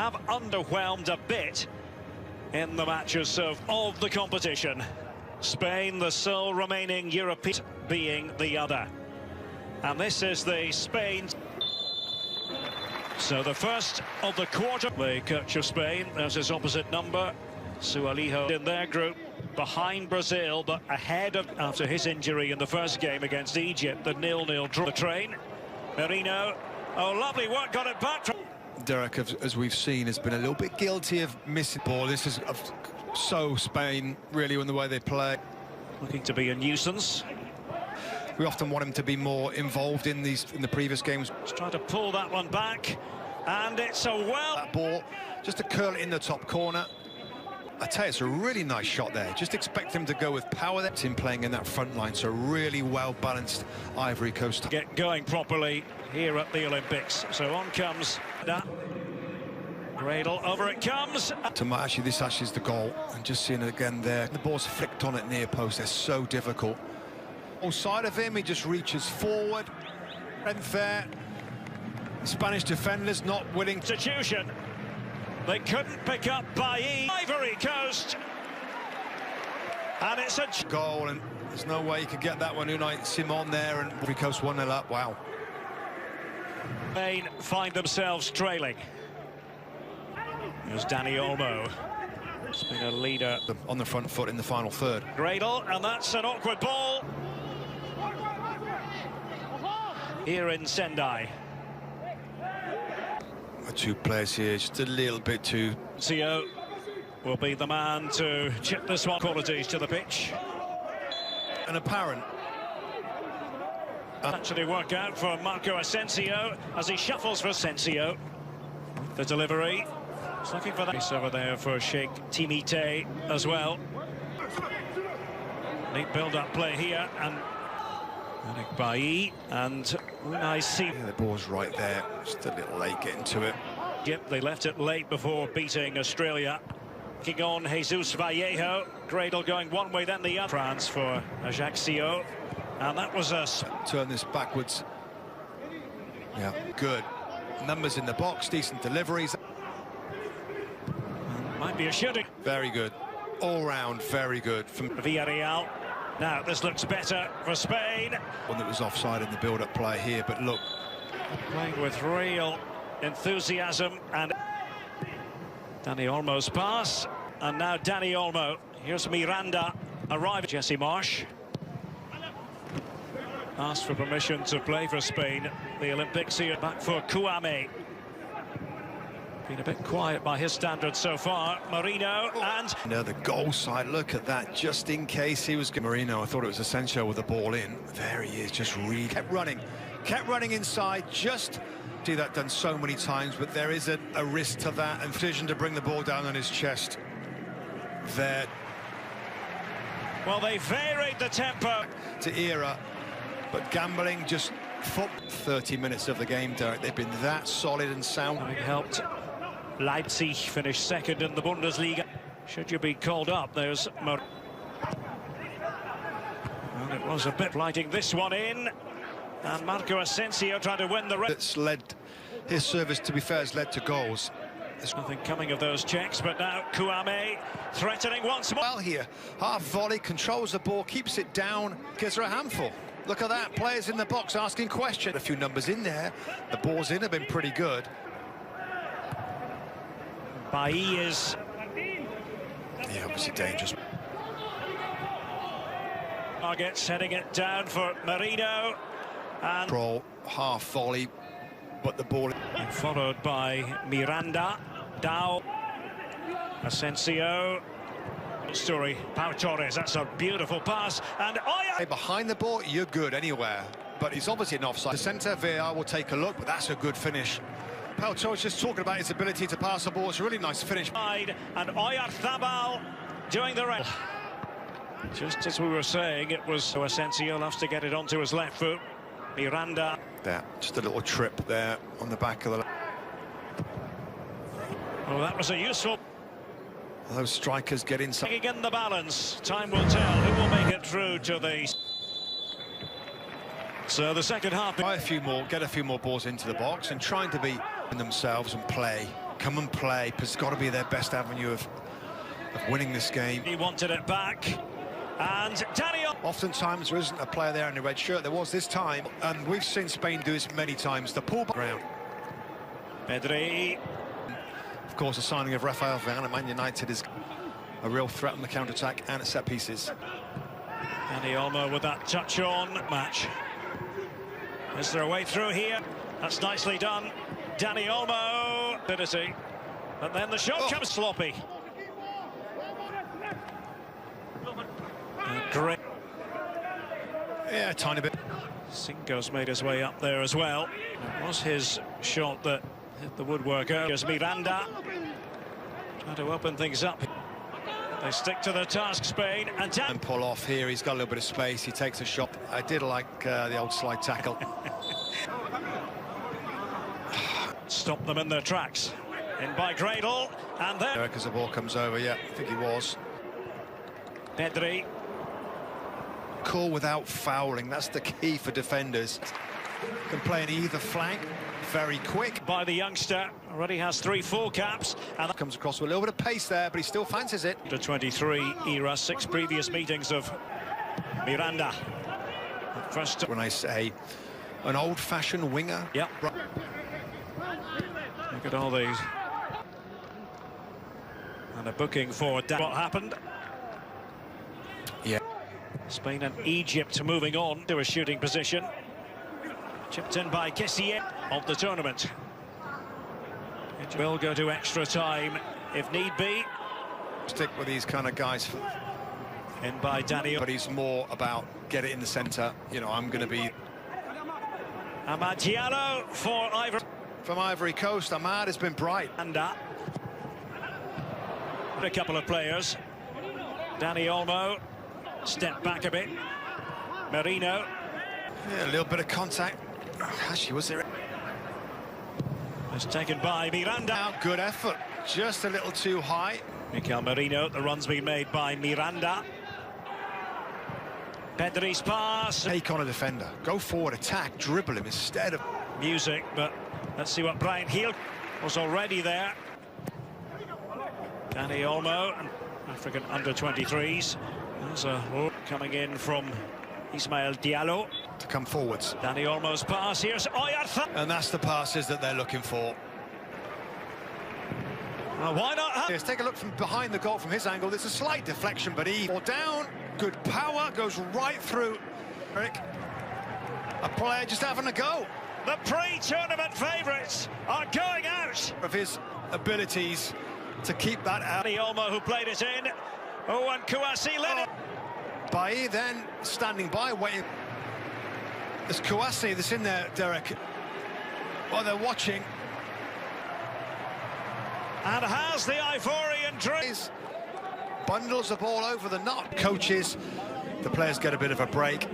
have underwhelmed a bit in the matches of the competition. Spain, the sole remaining European, being the other. And this is the Spain. So the first of the quarter. The coach of Spain, there's his opposite number, Sualijo, in their group, behind Brazil, but ahead of, after his injury in the first game against Egypt, the 0-0 draw. The train, Merino, oh, lovely work, got it back from... Derek, as we've seen, has been a little bit guilty of missing ball. This is so Spain, really, in the way they play. Looking to be a nuisance. We often want him to be more involved in the previous games. Just trying to pull that one back, and it's a That ball, just to curl it in the top corner. I tell you, it's a really nice shot there. Just expect him to go with power. That's him playing in that front line, so really well-balanced Ivory Coast. Get going properly here at the Olympics. So on comes that. Cradle, over it comes. Actually, this is the goal, and just seeing it again there. The ball's flicked on at near post. They're so difficult. All side of him, he just reaches forward. Strength there. Spanish defenders not willing. Institution. They couldn't pick up Ivory Coast. And it's a goal, and there's no way you could get that one. Unai Simon there, and Ivory Coast 1-0 up. Wow. Spain find themselves trailing. There's Dani Olmo. He's been a leader on the front foot in the final third. Cradle, and that's an awkward ball. Here in Sendai. The two players here just a little bit too... Cio will be the man to chip this one. Qualities to the pitch. An apparent. Actually work out for Marco Asensio as he shuffles for Asensio. The delivery. He's looking for that. He's over there for Sheikh Timite as well. Neat build-up play here, and Bailly and Unai Simon. Yeah, the ball's right there. Just a little late getting to it. Yep, they left it late before beating Australia. Kicking on Jesus Vallejo. Cradle going one way, then the other. France for Ajaccio. And that was a... Turn this backwards. Yeah, good. Numbers in the box, decent deliveries. Might be a shooting. Very good. All round, very good. From Villarreal. Now, this looks better for Spain. One that was offside in the build-up play here, but look. Playing with real enthusiasm, and Dani Olmo's pass. And now Dani Olmo. Here's Miranda arriving. Jesse Marsh asked for permission to play for Spain. The Olympics here. Back for Kouame. Been a bit quiet by his standards so far. Marino and... No, the goal side, look at that, just in case he was... Marino, I thought it was Asensio with the ball in. There he is, just kept running inside, just... See that done so many times, but there is a risk to that, and decision to bring the ball down on his chest. There. Well, they varied the tempo. To era, but gambling just... 30 minutes of the game, Derek, they've been that solid and sound. Having helped Leipzig finish second in the Bundesliga. Should you be called up, there's Well, it was a bit lighting this one in. And Marco Asensio trying to win the race. It's led, his service, to be fair, has led to goals. There's nothing coming of those checks, but now Kouame threatening once more. Well here, half volley, controls the ball, keeps it down, gives her a handful. Look at that, players in the box asking questions. A few numbers in there, the balls in have been pretty good. Bailly is... Yeah, obviously dangerous. Targets heading it down for Marino. And Control, half volley, but the ball... Followed by Miranda, Dow, Asensio. Story, Pau Torres, that's a beautiful pass, and behind the ball, you're good anywhere, but he's obviously an offside. The centre, VAR will take a look, but that's a good finish. Pau Torres just talking about his ability to pass the ball. It's a really nice finish. And Oyarzabal doing the rest. Just as we were saying, it was Asensio loves to get it onto his left foot. Miranda. There, just a little trip there on the back of the... Well, that was a useful... Those strikers get inside. In the balance, time will tell who will make it through to the... So the second half... Get a few more balls into the box and trying to be themselves and play. come and play. It's got to be their best avenue of winning this game. He wanted it back, and Daniel. Oftentimes there isn't a player there in the red shirt. There was this time, and we've seen Spain do this many times. The pull ground. Pedri. Of course, the signing of Rafael Varane at Man United is a real threat on the counter-attack and at set pieces. Dani Olmo with that touch on match. Is there a way through here? That's nicely done. Dani Olmo, ability. And then the shot comes sloppy. Great. Yeah, a tiny bit. Cinco's made his way up there as well. It was his shot that hit the woodwork earlier. Here's Miranda. Trying to open things up. They stick to the task, Spain. And pull off here. He's got a little bit of space. He takes a shot. I did like the old slide tackle. Stop them in their tracks. In by Gradle. And then... Because the ball comes over. Yeah, I think he was. Pedri. Cool without fouling. That's the key for defenders. Can play in either flank. Very quick. By the youngster. Already has 3 full caps. And comes across with a little bit of pace there, but he still fancies it. The 23 era, 6 previous meetings of Miranda. First, when I say an old-fashioned winger. Yep. Look at all these. And a booking for what happened. Yeah. Spain and Egypt moving on to a shooting position. Chipped in by Kessier of the tournament. It will go to extra time if need be. Stick with these kind of guys. In by Daniel. But he's more about get it in the centre. You know, I'm going to be... Amad Diallo for Ivory. From Ivory Coast, Amad has been bright. And a couple of players. Dani Olmo. Step back a bit. Merino. Yeah, a little bit of contact. Actually, was there? It's taken by Miranda. Now, good effort. Just a little too high. Mikel Merino. The run's been made by Miranda. Pedri's pass. Take on a defender. Go forward, attack, dribble him instead of... Music, but let's see what Brian Heel was already there. Dani Olmo and African under-23s. There's a hook coming in from Ismael Diallo. To come forwards. Dani Olmo's pass, here's Oyartha. And that's the passes that they're looking for. Well, why not? Let's take a look from behind the goal from his angle. There's a slight deflection, but he down. Good power, goes right through. Eric, a player just having a go. The pre-tournament favourites are going out. Of his abilities to keep that out. Dani Olmo who played it in. Oh, and Kouassi led it. Bailly then standing by, waiting. There's Kouassi that's in there, Derek. Well, they're watching. And has the Ivorian dreams. Bundles the ball over the knot. Coaches, the players get a bit of a break.